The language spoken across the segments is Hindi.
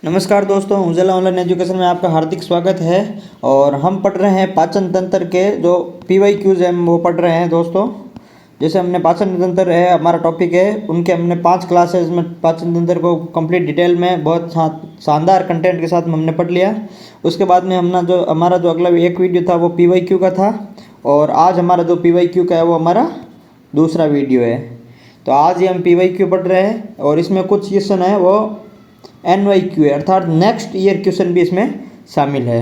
नमस्कार दोस्तों, उजाला ऑनलाइन एजुकेशन में आपका हार्दिक स्वागत है। और हम पढ़ रहे हैं पाचन तंत्र के जो PYQs हैं वो पढ़ रहे हैं दोस्तों। जैसे हमने पाचन तंत्र है हमारा टॉपिक है, उनके हमने 5 क्लासेस में पाचन तंत्र को कंप्लीट डिटेल में बहुत शानदार कंटेंट के साथ हमने पढ़ लिया। उसके बाद में हमारा जो अगला एक वीडियो था वो PYQ का था, और आज हमारा जो PYQ का है वो हमारा दूसरा वीडियो है। तो आज ही हम PYQ पढ़ रहे हैं और इसमें कुछ क्वेश्चन है वो NYQ है, अर्थात नेक्स्ट ईयर क्वेश्चन भी इसमें शामिल है।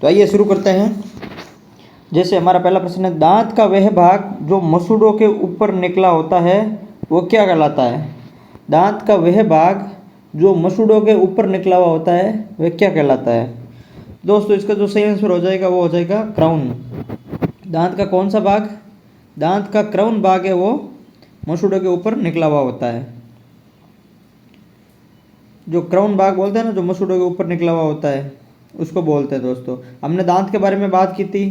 तो आइए शुरू करते हैं। जैसे हमारा पहला प्रश्न है, दांत का वह भाग जो मसूड़ों के ऊपर निकला होता है वो क्या कहलाता है? दांत का वह भाग जो मसूड़ों के ऊपर निकला हुआ होता है वह क्या कहलाता है? दोस्तों इसका जो सही आंसर हो जाएगा वो हो जाएगा क्राउन। दांत का कौन सा भाग? दांत का क्राउन भाग है, वो मसूड़ों के ऊपर निकला हुआ होता है। जो क्राउन भाग बोलते हैं ना, जो मसूड़ों के ऊपर निकला हुआ होता है, उसको बोलते हैं दोस्तों। हमने दांत के बारे में बात की थी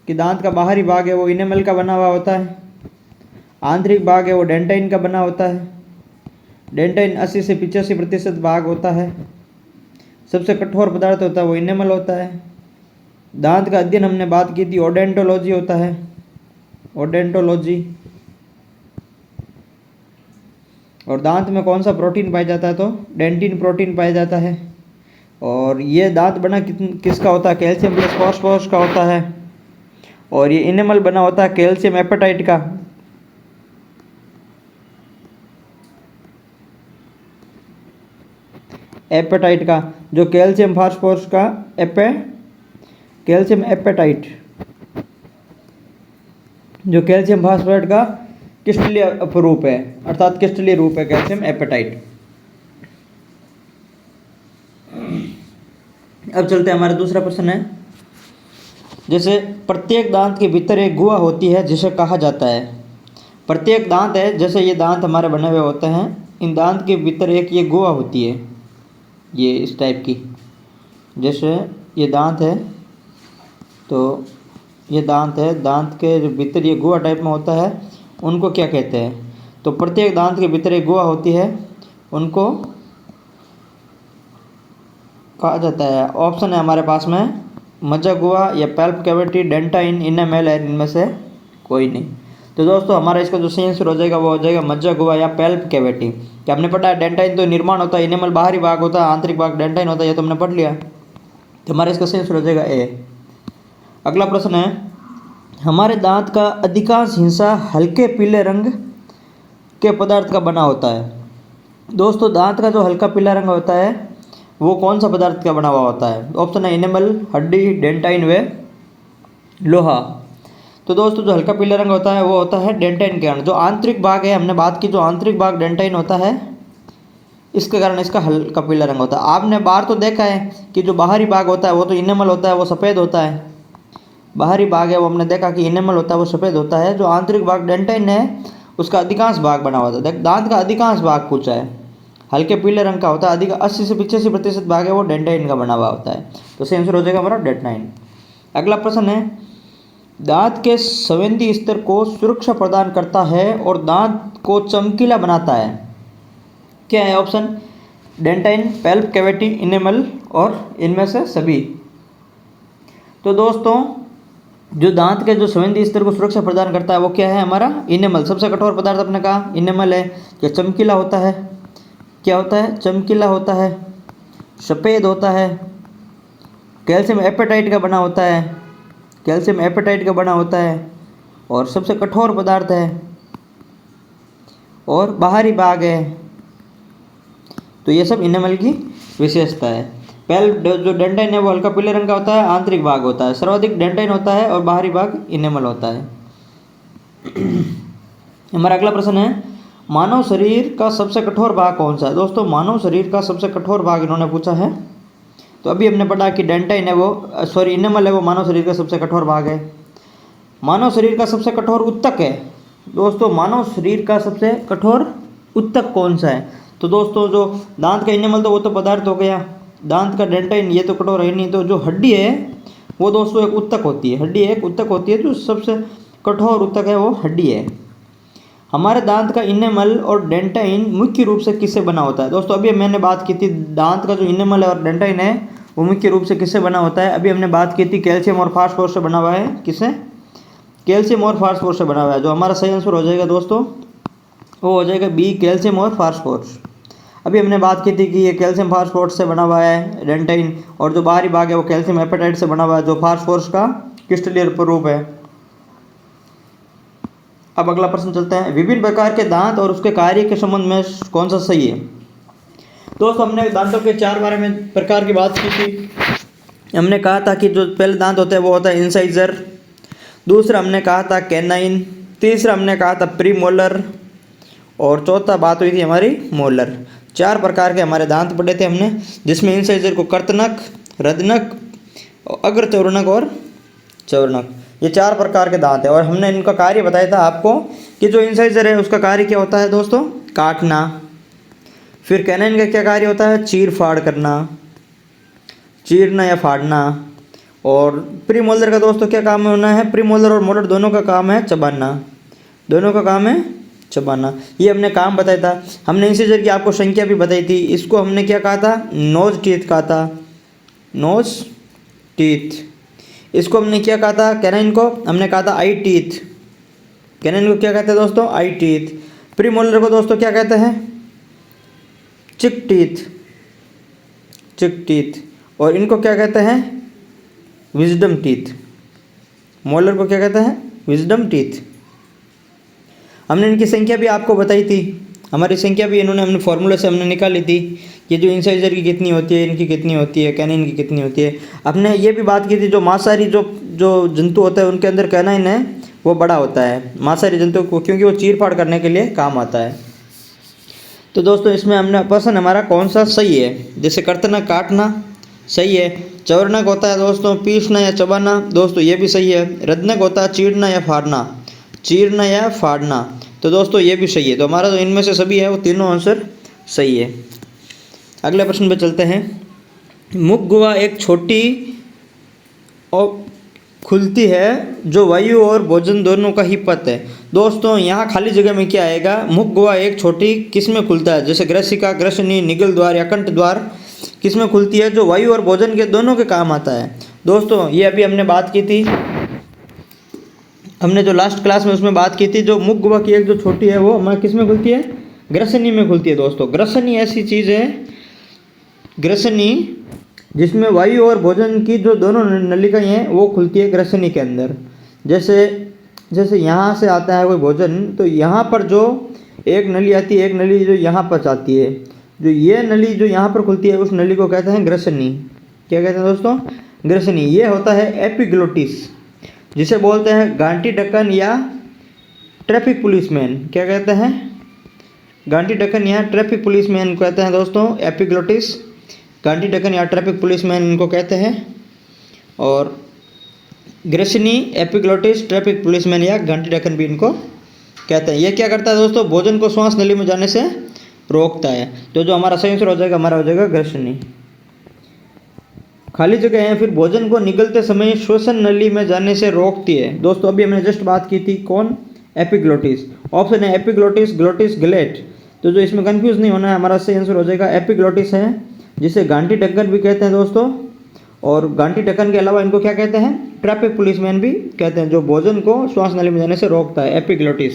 कि दांत का बाहरी भाग है वो इनेमल का बना हुआ होता है, आंतरिक भाग है वो डेंटाइन का बना होता है। डेंटाइन 80 से 85% भाग होता है। सबसे कठोर पदार्थ होता है वो इनेमल होता है। दांत का अध्ययन हमने बात की थी ओडेंटोलॉजी होता है, ओडेंटोलॉजी। और दांत में कौन सा प्रोटीन पाया जाता है? तो डेंटिन प्रोटीन पाया जाता है। और ये दांत बना किसका होता है? कैल्शियम प्लस फॉस्फोरस का होता है। और ये इनेमल बना होता है कैल्शियम एपेटाइट का। एपेटाइट का, जो कैल्शियम फास्फोरस का कैल्शियम एपेटाइट, जो कैल्शियम फास्फोरेट का क्रिस्टलीय रूप है, अर्थात क्रिस्टलीय रूप है कैल्शियम एपेटाइट। अब चलते हैं, हमारा दूसरा प्रश्न है। जैसे प्रत्येक दांत के भीतर एक गुहा होती है जिसे कहा जाता है। प्रत्येक दांत है, जैसे ये दांत हमारे बने हुए होते हैं, इन दांत के भीतर एक ये गुहा होती है, ये इस टाइप की। जैसे ये दांत है, तो ये दांत है, दांत के भीतर ये गुहा टाइप में होता है, उनको क्या कहते हैं? तो प्रत्येक दांत के भीतर एक गुहा होती है, उनको कहा जाता है। ऑप्शन है हमारे पास में मज्जा गुहा या पैल्प कैविटी, डेंटाइन, इनेमल है, इनमें से कोई नहीं। तो दोस्तों हमारा इसका जो सही आंसर हो जाएगा वो हो जाएगा मज्जा गुहा या पैल्प कैविटी। क्या हमने पढ़ा है? डेंटाइन तो निर्माण होता है, इनेमल बाहरी भाग होता है, आंतरिक भाग डेंटाइन होता है, ये तो हमने पढ़ लिया। तो हमारा इसका सही आंसर हो जाएगा ए। अगला प्रश्न है, हमारे दांत का अधिकांश हिस्सा हल्के पीले रंग के पदार्थ का बना होता है। दोस्तों दांत का जो हल्का पीला रंग होता है वो कौन सा पदार्थ का बना हुआ होता है? ऑप्शन है इनेमल, हड्डी, डेंटाइन व लोहा। तो दोस्तों जो हल्का पीला रंग होता है वो होता है डेंटाइन के कारण। जो आंतरिक भाग है, हमने बात की, जो आंतरिक भाग डेंटाइन होता है, इसके कारण इसका हल्का पीला रंग होता है। आपने बाहर तो देखा है कि जो बाहरी भाग होता है वो तो इनेमल होता है, वो सफ़ेद होता है। बाहरी भाग है वो हमने देखा कि इनेमल होता है, वो सफ़ेद होता है। जो आंतरिक भाग डेंटाइन है उसका अधिकांश भाग बना हुआ था। दांत का अधिकांश भाग पूछा है, हल्के पीले रंग का होता है। अधिक 80 से 85% भाग है वो डेंटाइन का बना हुआ होता है। तो सही आंसर हो जाएगा हमारा डेंटाइन। अगला प्रश्न है, दांत के संवेदी स्तर को सुरक्षा प्रदान करता है और दांत को चमकीला बनाता है, क्या है option? Dentine, palp cavity, enamel और इनमें से सभी। तो दोस्तों जो दांत के जो संवेदी स्तर को सुरक्षा प्रदान करता है वो क्या है? हमारा इनेमल। सबसे कठोर पदार्थ अपने कहा इनेमल है। क्या चमकीला होता है? क्या होता है? चमकीला होता है, सफ़ेद होता है, कैल्शियम एपेटाइट का बना होता है, कैल्शियम एपेटाइट का बना होता है, और सबसे कठोर पदार्थ है, और बाहरी भाग है। तो ये सब इनेमल की विशेषता है। जो डेंटाइन है वो हल्का पीले रंग का होता है, आंतरिक भाग होता है, सर्वाधिक डेंटाइन होता है, और बाहरी भाग इनेमल होता है। हमारा अगला प्रश्न है, मानव शरीर का सबसे कठोर भाग कौन सा है? दोस्तों मानव शरीर का सबसे कठोर भाग इन्होंने पूछा है। तो अभी हमने पढ़ा कि डेंटाइन है वो, सॉरी इनेमल है वो मानव शरीर का सबसे कठोर भाग है। मानव शरीर का सबसे कठोर उत्तक है। दोस्तों मानव शरीर का सबसे कठोर उत्तक कौन सा है? तो दोस्तों जो दांत का इनेमल तो वो तो पदार्थ हो गया, दांत का डेंटाइन ये तो कठोर है नहीं। तो जो हड्डी है वो दोस्तों एक उत्तक होती है, हड्डी एक उत्तक होती है, जो सबसे कठोर उत्तक है वो हड्डी है। हमारे दांत का इनेमल और डेंटाइन मुख्य रूप से किससे बना होता है। दोस्तों अभी मैंने बात की थी दांत का जो इनेमल और डेंटाइन है वो मुख्य रूप से किससे बना होता है। अभी हमने बात की थी कैल्शियम और फास्फोरस से बना हुआ है। किससे? कैल्शियम और फास्फोरस से बना हुआ है। जो हमारा सही आंसर हो जाएगा दोस्तों वो हो जाएगा बी, कैल्शियम और फास्फोरस। अभी हमने बात की थी कि ये कैल्शियम फास्फोरस से बना हुआ है डेंटाइन, और जो बाहरी भाग है वो कैल्शियम एपेटाइट से बना हुआ है जो फास्फोरस का क्रिस्टलीय रूप है। अब अगला प्रश्न चलते हैं, विभिन्न प्रकार के दांत और उसके कार्य के संबंध में कौन सा सही है। दोस्तों हमने दांतों के 4 बारे में प्रकार की बात की थी। हमने कहा था कि जो पहले दांत होता है वो होता है इंसाइजर, दूसरा हमने कहा था कैनाइन, तीसरा हमने कहा था प्रीमोलर, और चौथा बात हुई थी हमारी मोलर। 4 प्रकार के हमारे दांत पढ़े थे हमने, जिसमें इंसाइजर को कर्तनक, रदनक, अग्रचौर्णक और चौर्णक, ये 4 प्रकार के दांत है। और हमने इनका कार्य बताया था आपको कि जो इंसाइजर है उसका कार्य क्या होता है दोस्तों, काटना। फिर कैनाइन का क्या कार्य होता है, चीर फाड़ करना, चीरना या फाड़ना। और प्रीमोलर का दोस्तों क्या काम होना है, प्रीमोलर और मोलर दोनों का काम है चबाना, दोनों का काम है चबाना। ये हमने काम बताया था। हमने इंसाइजर की आपको संख्या भी बताई थी। इसको हमने क्या कहा था, नोज टीथ कहा था, नोज टीथ। इसको हमने क्या कहा था, कैनाइन को हमने कहा था आई टीथ। कैनाइन को क्या कहते हैं दोस्तों, आई टीथ। प्रीमोलर को दोस्तों क्या कहते हैं, चिक टीथ, चिक टीथ। और इनको क्या कहते हैं, विजडम टीथ। मोलर को क्या कहते हैं, विजडम टीथ। हमने इनकी संख्या भी आपको बताई थी। हमारी संख्या भी इन्होंने हमने फॉर्मूले से हमने निकाली थी कि जो इंसाइजर की कितनी होती है, इनकी कितनी होती है, कैनाइन की कितनी होती है। हमने ये भी बात की थी जो मांसाहारी जो जंतु होता है उनके अंदर कैनाइन है वो बड़ा होता है मांसाहारी जंतु को, क्योंकि वो चीर फाड़ करने के लिए काम आता है। तो दोस्तों इसमें हमने प्रश्न हमारा कौन सा सही है, जैसे कर्तना काटना सही है, चौर्णक होता है दोस्तों पीसना या चबाना, दोस्तों ये भी सही है। रदनक होता है चीरना या फाड़ना, चीरना या फाड़ना, तो दोस्तों ये भी सही है। तो हमारा जो इनमें से सभी है वो तीनों आंसर सही है। अगले प्रश्न पे चलते हैं, मुख गुहा एक छोटी और खुलती है जो वायु और भोजन दोनों का ही पथ है। दोस्तों यहाँ खाली जगह में क्या आएगा, मुख गुहा एक छोटी किस में खुलता है, जैसे ग्रसिका, ग्रसनी, निगल द्वार या कंठ द्वार किस में खुलती है, जो वायु और भोजन के दोनों के काम आता है। दोस्तों ये अभी हमने बात की थी, हमने जो लास्ट क्लास में उसमें बात की थी, जो मुख गुहा की एक जो छोटी है वो हमारे किस में खुलती है, ग्रसनी में खुलती है। दोस्तों ग्रसनी ऐसी चीज़ है, ग्रसनी जिसमें वायु और भोजन की जो दोनों नलिकाएं हैं वो खुलती है ग्रसनी के अंदर। जैसे यहाँ से आता है कोई भोजन तो यहाँ पर जो एक नली आती है, एक नली जो यहाँ पर जाती है, जो ये नली जो यहाँ पर खुलती है उस नली को कहते हैं ग्रसनी। क्या कहते हैं दोस्तों, ग्रसनी। ये होता है एपिग्लोटिस, जिसे बोलते हैं गांठी ढक्कन या ट्रैफिक पुलिसमैन। क्या कहते हैं, गांठी ढक्कन या ट्रैफिक पुलिसमैन कहते हैं दोस्तों, एपिग्लोटिस, गांठी ढक्कन या ट्रैफिक पुलिसमैन इनको कहते हैं। और ग्रसनी, एपिग्लोटिस, ट्रैफिक पुलिसमैन या गांठी ढक्कन भी इनको कहते हैं। ये क्या करता है दोस्तों, भोजन को श्वास नली में जाने से रोकता है। तो जो हमारा सही आंसर हो जाएगा, हमारा हो जाएगा ग्रसनी। खाली जगह है, फिर भोजन को निगलते समय श्वसन नली में जाने से रोकती है। दोस्तों अभी हमने जस्ट बात की थी, कौन, एपिग्लोटिस। ऑप्शन है एपिग्लोटिस, ग्लोटिस, ग्लेट। तो जो इसमें कंफ्यूज नहीं होना है, हमारा सही आंसर हो जाएगा एपिग्लोटिस है, जिसे गांठी ढक्कन भी कहते हैं दोस्तों। और गांठी ढक्कन के अलावा इनको क्या कहते हैं, ट्रैफिक पुलिसमैन भी कहते हैं, जो भोजन को श्वास नली में जाने से रोकता है, एपिग्लोटिस।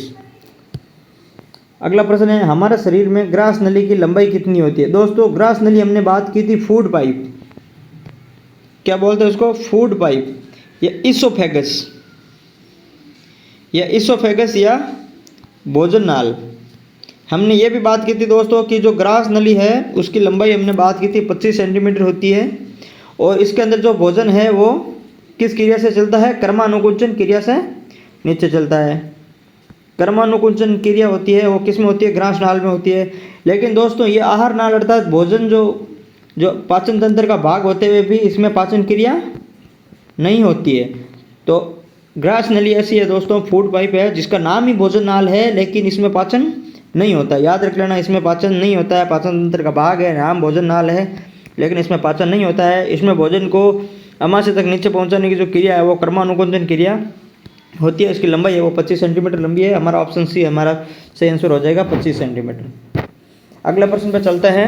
अगला प्रश्न है, हमारे शरीर में ग्रास नली की लंबाई कितनी होती है। दोस्तों ग्रास नली हमने बात की थी फूड पाइप, क्या बोलते हैं उसको, फूड पाइप या इसोफेगस, या भोजन नाल। हमने ये भी बात की थी दोस्तों कि जो ग्रास नली है उसकी लंबाई हमने बात की थी 25 सेंटीमीटर होती है। और इसके अंदर जो भोजन है वो किस क्रिया से चलता है, कर्मानुकुंचन क्रिया से नीचे चलता है। कर्मानुकुंचन क्रिया होती है वो किस में होती है, ग्रास नाल में होती है। लेकिन दोस्तों ये आहार नाल अर्थात भोजन जो पाचन तंत्र का भाग होते हुए भी इसमें पाचन क्रिया नहीं होती है। तो ग्रास नली ऐसी है दोस्तों, फूड पाइप है, जिसका नाम ही भोजन नाल है, लेकिन इसमें पाचन नहीं होता। याद रख लेना, इसमें पाचन नहीं होता है, पाचन तंत्र का भाग है, नाम भोजन नाल है, लेकिन इसमें पाचन नहीं होता है। इसमें भोजन को अमाशय तक नीचे पहुंचाने की जो क्रिया है वो कर्मानुकुंचन क्रिया होती है, इसकी लंबाई है वो 25 सेंटीमीटर लंबी है। हमारा ऑप्शन सी हमारा सही आंसर हो जाएगा 25 सेंटीमीटर। अगला प्रश्न पर चलता है,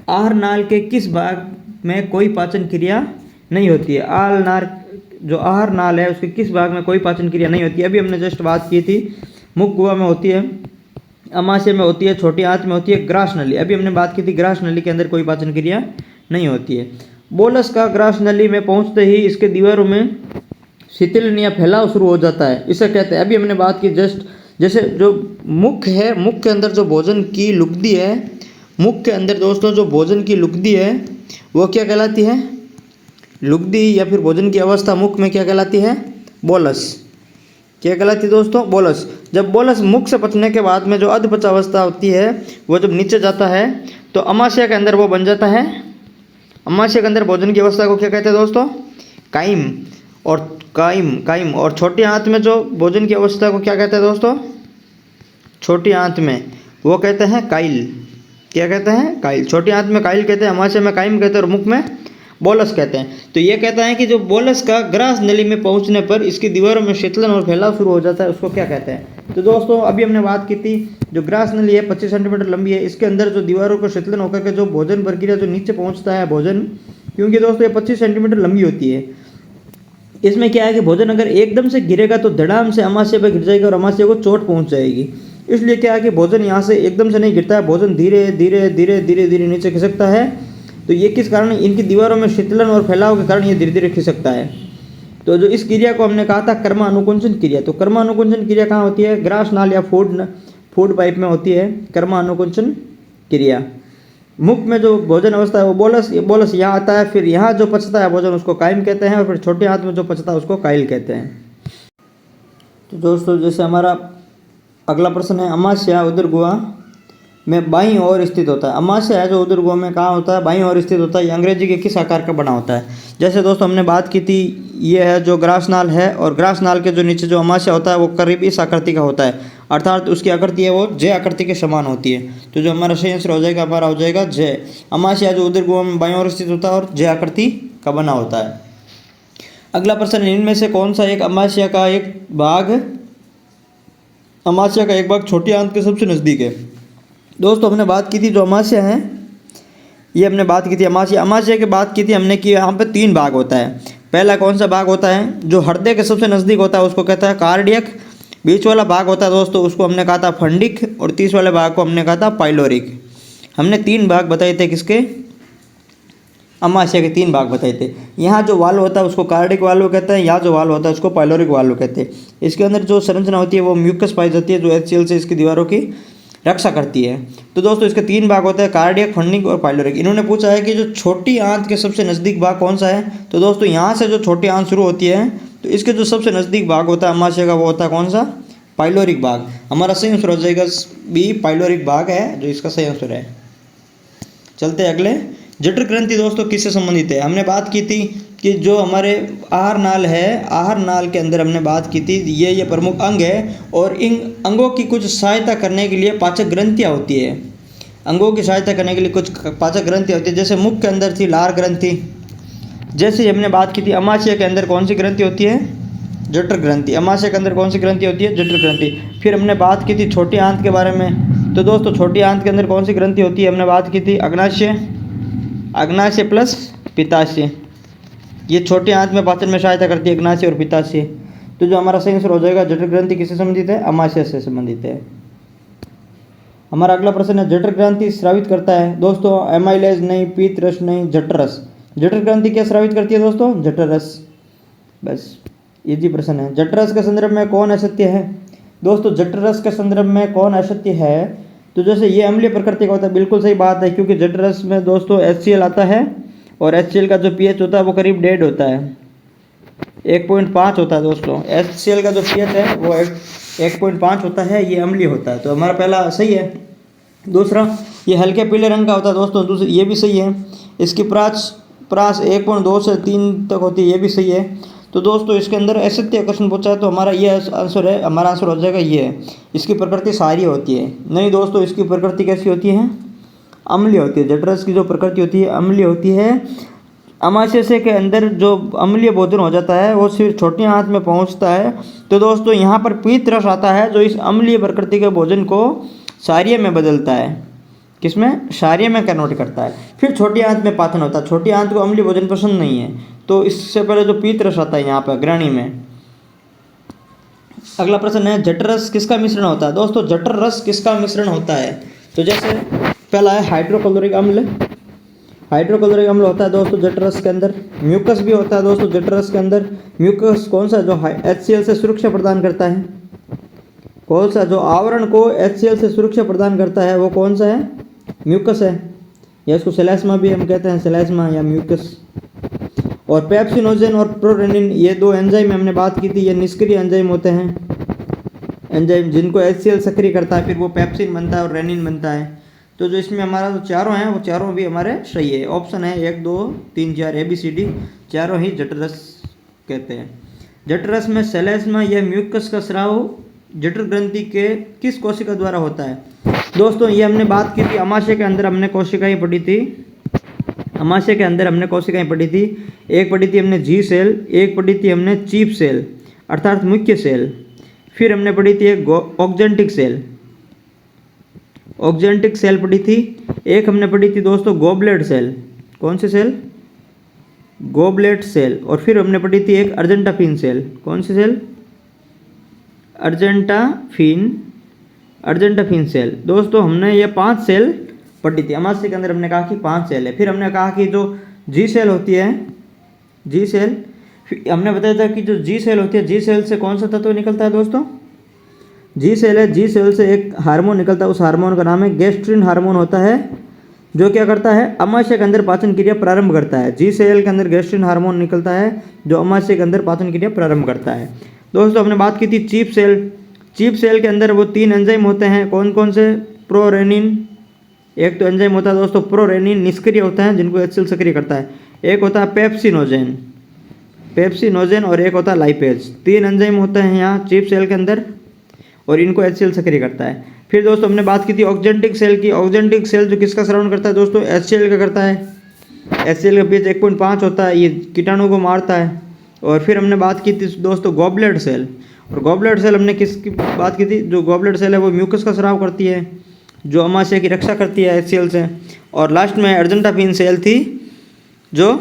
आहार नाल के किस भाग में कोई पाचन क्रिया नहीं होती है? जो आहार नाल है उसके किस भाग में कोई पाचन क्रिया नहीं होती है? अभी हमने जस्ट बात की थी, मुख गुहा में होती है, अमाशय में होती है, छोटी आंत में होती है, ग्रास नली। अभी हमने बात की थी ग्रास नली के अंदर कोई पाचन क्रिया नहीं होती है। बोलस का ग्रास नली में पहुंचते ही इसके दीवारों में शीतलन या फैलाव शुरू हो जाता है, इसे कहते हैं। अभी हमने बात की जस्ट, जैसे जो मुख है, मुख के अंदर जो भोजन की लुगदी है, मुख के अंदर दोस्तों जो भोजन की लुगदी है वो क्या कहलाती है? लुगदी या फिर भोजन की अवस्था मुख में क्या कहलाती है? बोलस। क्या कहलाती है दोस्तों? बोलस। जब बोलस मुख से पचने के बाद में जो अधपच अवस्था होती है वो जब नीचे जाता है तो अमाशय के अंदर वो बन जाता है। अमाशय के अंदर भोजन की अवस्था को क्या कहते हैं दोस्तों? काइम। और काइम और छोटी आंत में जो भोजन की अवस्था को क्या कहते हैं दोस्तों? छोटी आंत में वो कहते हैं काइल। क्या कहते हैं? काइल। छोटी आंत में काइल कहते हैं, अमाशय में काइम कहते हैं और मुख में बोलस कहते हैं। तो ये कहता है कि जो बोलस का ग्रास नली में पहुंचने पर इसकी दीवारों में शीतलन और फैलाव शुरू हो जाता है, उसको क्या कहते हैं? तो दोस्तों अभी हमने बात की थी, जो ग्रास नली है 25 सेंटीमीटर लंबी है, इसके अंदर जो दीवारों को शीतलन होकर के जो भोजन प्रक्रिया जो नीचे पहुंचता है भोजन, क्योंकि दोस्तों ये 25 सेंटीमीटर लंबी होती है, इसमें क्या है कि भोजन अगर एकदम से गिरेगा तो धड़ाम से अमाशय पर गिर जाएगा और अमाशय को चोट पहुंच जाएगी। इसलिए क्या है कि भोजन यहाँ से एकदम से नहीं गिरता है, भोजन धीरे धीरे धीरे धीरे धीरे नीचे खिसकता है। तो ये किस कारण? इनकी दीवारों में शीतलन और फैलाव के कारण ये धीरे धीरे खिसकता है। तो जो इस क्रिया को हमने कहा था कर्मानुकुंचन क्रिया, तो कर्मानुकुंचन क्रिया कहाँ होती है? ग्रास नाल या फूड पाइप में होती है कर्मानुकुंचन क्रिया। मुख में जो भोजन अवस्था है वो बोलस यहाँ आता है, फिर यहाँ जो पचता है भोजन उसको काइम कहते हैं और फिर छोटे हाथ में जो पचता है उसको काइल कहते हैं। तो दोस्तों जैसे हमारा अगला प्रश्न है, अमाशय उदर गुहा में बाईं ओर स्थित होता है। अमाशय है जो उदर गुहा में कहाँ होता है? बाईं ओर स्थित होता है। ये अंग्रेजी के किस आकार का बना होता है? जैसे दोस्तों हमने बात की थी, ये है जो ग्रास नाल है और ग्रास नाल के जो नीचे जो अमाशय होता है वो करीब इस आकृति का होता है, अर्थात उसकी आकृति है वो जे आकृति के समान होती है। तो जो हमारा सही आंसर हो जाएगा हमारा हो जाएगा जे। अमाशय जो उदर गुहा में बाईं ओर स्थित होता है और जे आकृति का बना होता है। अगला प्रश्न, इनमें से कौन सा एक अमाशय का एक भाग छोटी आंत के सबसे नज़दीक है? दोस्तों हमने बात की थी जो अमाशय है, ये हमने बात की थी अमाशय की बात की थी हमने कि यहाँ पे 3 भाग होता है। पहला कौन सा भाग होता है? जो हृदय के सबसे नज़दीक होता है उसको कहता है कार्डियक। बीच वाला भाग होता है दोस्तों उसको हमने कहा था फंडिक और तीसरे वाले भाग को हमने कहा था पाइलोरिक। हमने 3 भाग बताए थे किसके? अमाशय के 3 भाग बताए थे। यहाँ जो वाल्व होता है उसको कार्डिक वाल्व कहते हैं, यहाँ जो वाल्व होता है उसको पाइलोरिक वाल्व कहते हैं। इसके अंदर जो संरचना होती है वो म्यूकस पाई जाती है जो HCl से इसकी दीवारों की रक्षा करती है। तो दोस्तों इसके 3 भाग होते हैं, कार्डियक, फंडिक और पाइलोरिक। इन्होंने पूछा है कि जो छोटी आंत के सबसे नज़दीक भाग कौन सा है? तो दोस्तों यहाँ से जो छोटी आंत शुरू होती है तो इसके जो सबसे नज़दीक भाग होता है अमाशय का वो होता है कौन सा? पाइलोरिक भाग। हमारा सही आंसर हो जाएगा बी, पाइलोरिक भाग है जो इसका सही आंसर है। चलते हैं अगले। जठर ग्रंथि दोस्तों किससे संबंधित है? हमने बात की थी कि जो हमारे आहार नाल है, आहार नाल के अंदर हमने बात की थी ये प्रमुख अंग है और इन अंगों की कुछ सहायता करने के लिए पाचक ग्रंथियाँ होती है। अंगों की सहायता करने के लिए कुछ पाचक ग्रंथियाँ होती है। जैसे मुख के अंदर थी लार ग्रंथि, जैसे हमने बात की थी अमाशय के अंदर कौन सी ग्रंथि होती है? जठर ग्रंथि। अमाशय के अंदर कौन सी ग्रंथि होती है? जठर ग्रंथि। फिर हमने बात की थी छोटी आंत के बारे में, तो दोस्तों छोटी आंत के अंदर कौन सी ग्रंथि होती है? हमने बात की थी अग्नाशय प्लस पित्ताशय। ये छोटी आंत में पाचन में सहायता करती है, अग्नाशय और पित्ताशय। तो जो हमारा सही आंसर हो जाएगा जठर ग्रंथि किससे संबंधित है? अमाशय से संबंधित है। हमारा अगला प्रश्न है, जठर ग्रंथि स्रावित करता है? दोस्तों एमाइलेज नहीं, पीत रस नहीं, जठर रस। जठर ग्रंथि क्या स्रावित करती है दोस्तों? जठर रस। बस इजी प्रश्न है। जठर रस के संदर्भ में कौन असत्य है? दोस्तों जठर रस के संदर्भ में कौन असत्य है? तो जैसे ये अम्लीय प्रकृति का होता है, बिल्कुल सही बात है, क्योंकि जठर रस में दोस्तों HCl आता है और HCl का जो pH होता है वो करीब 1.5 होता है, 1.5 होता है दोस्तों। HCl का जो pH है वो 1.5 होता है, ये अम्लीय होता है। तो हमारा पहला सही है। दूसरा, ये हल्के पीले रंग का होता है दोस्तों, दूसरी ये भी सही है। इसकी प्रास 1.2 से 3 तक होती है, ये भी सही है। तो दोस्तों इसके अंदर असत्य क्वेश्चन पूछा है तो हमारा ये आंसर है, हमारा आंसर हो जाएगा ये है। इसकी प्रकृति क्षारीय होती है। नहीं दोस्तों, इसकी प्रकृति कैसी होती है? अम्लीय होती है। जठर रस की जो प्रकृति होती है अम्लीय होती है। अमाशय के अंदर जो अम्लीय भोजन हो जाता है वो सिर्फ छोटी आंत में पहुंचता है। तो दोस्तों यहाँ पर पीत रस आता है जो इस अम्लीय प्रकृति के भोजन को क्षारीय में बदलता है। किसमें? क्षारीय में कन्वर्ट करता है। फिर छोटी आंत में पाचन होता है। छोटी आंत को अम्लीय भोजन पसंद नहीं है, तो इससे पहले जो पीत रस आता है यहाँ पर ग्रहणी में। अगला प्रश्न है, जठरस किसका मिश्रण होता है? दोस्तों जठरस किसका मिश्रण होता है? तो जैसे पहला है हाइड्रोक्लोरिक अम्ल। हाइड्रोक्लोरिक अम्ल होता है दोस्तों जठरस के अंदर। म्यूकस भी होता है दोस्तों जठरस के अंदर। म्यूकस कौन सा? जो HCl से सुरक्षा प्रदान करता है। कौन सा? जो आवरण को HCl से सुरक्षा प्रदान करता है वो कौन सा है? म्यूकस है, या इसको सेलेस्मा भी हम कहते हैं, सेलेस्मा या म्यूकस। और पेप्सिनोजेन और प्रोरेनिन, ये दो एंजाइम हमने बात की थी, ये निष्क्रिय एंजाइम होते हैं। एंजाइम जिनको HCl सक्रिय करता है, फिर वो पेप्सिन बनता है और रेनिन बनता है। तो जो इसमें हमारा जो चारों हैं वो चारों भी हमारे सही है। ऑप्शन है 1 2 3 4 ABCD, चारों ही जठरस कहते हैं। जठरस में सेलेस्मा या म्यूकस का स्राव जठर ग्रंथि के किस कोशिका द्वारा होता है? दोस्तों ये हमने बात की थी, अमाशय के अंदर हमने कोशिकाएं पढ़ी थी। अमाशय के अंदर हमने कोशिकाएं पढ़ी थी। एक पढ़ी थी हमने जी सेल, एक पढ़ी थी हमने चीफ सेल अर्थात मुख्य सेल, फिर हमने पढ़ी थी एक ऑक्जेंटिक सेल, ऑक्जेंटिक सेल पढ़ी थी। एक हमने पढ़ी थी दोस्तों गोबलेट सेल। कौन सी सेल? Goblet cell. और फिर हमने पढ़ी थी एक अर्जेंटाफिन सेल। कौन सी सेल? Argentaffin cell. दोस्तों हमने ये 5 सेल पढ़ी थी। अमाशय के अंदर हमने कहा कि 5 सेल है। फिर हमने कहा कि जो जी सेल होती है, जी सेल, हमने बताया था कि जो जी सेल होती है, जी सेल से कौन सा तत्व निकलता है दोस्तों? जी सेल है। जी सेल से एक हार्मोन निकलता है, उस हार्मोन का नाम है गैस्ट्रिन हार्मोन होता है, जो क्या करता है? अमाशय के अंदर पाचन क्रिया प्रारंभ करता है। जी सेल के अंदर गैस्ट्रिन हार्मोन निकलता है जो अमाशय के अंदर पाचन क्रिया प्रारंभ करता है। दोस्तों हमने बात की थी चीफ सेल। चीफ सेल के अंदर वो 3 एंजाइम होते हैं। कौन कौन से? प्रोरेनिन, एक तो एंजाइम होता है दोस्तों प्रोरेनिन, निष्क्रिय होता है जिनको HCl सक्रिय करता है। एक होता है पेप्सिनोजेन और एक होता है लाइपेज। 3 एंजाइम होते हैं यहाँ चीफ सेल के अंदर और इनको HCl सक्रिय करता है। फिर दोस्तों हमने बात की थी ऑक्जेंटिक सेल की। ऑक्जेंटिक सेल जो किसका श्रवण करता है दोस्तों? HCl का करता है। HCl का pH 1.5 होता है, ये कीटाणु को मारता है। और फिर हमने बात की थी दोस्तों गॉबलेट सेल। और गॉबलेट सेल हमने किसकी बात की थी? जो गॉबलेट सेल है वो म्यूकस का स्राव करती है, जो अमाशय की रक्षा करती है HCl से। और लास्ट में अर्जेंटाफिन सेल थी जो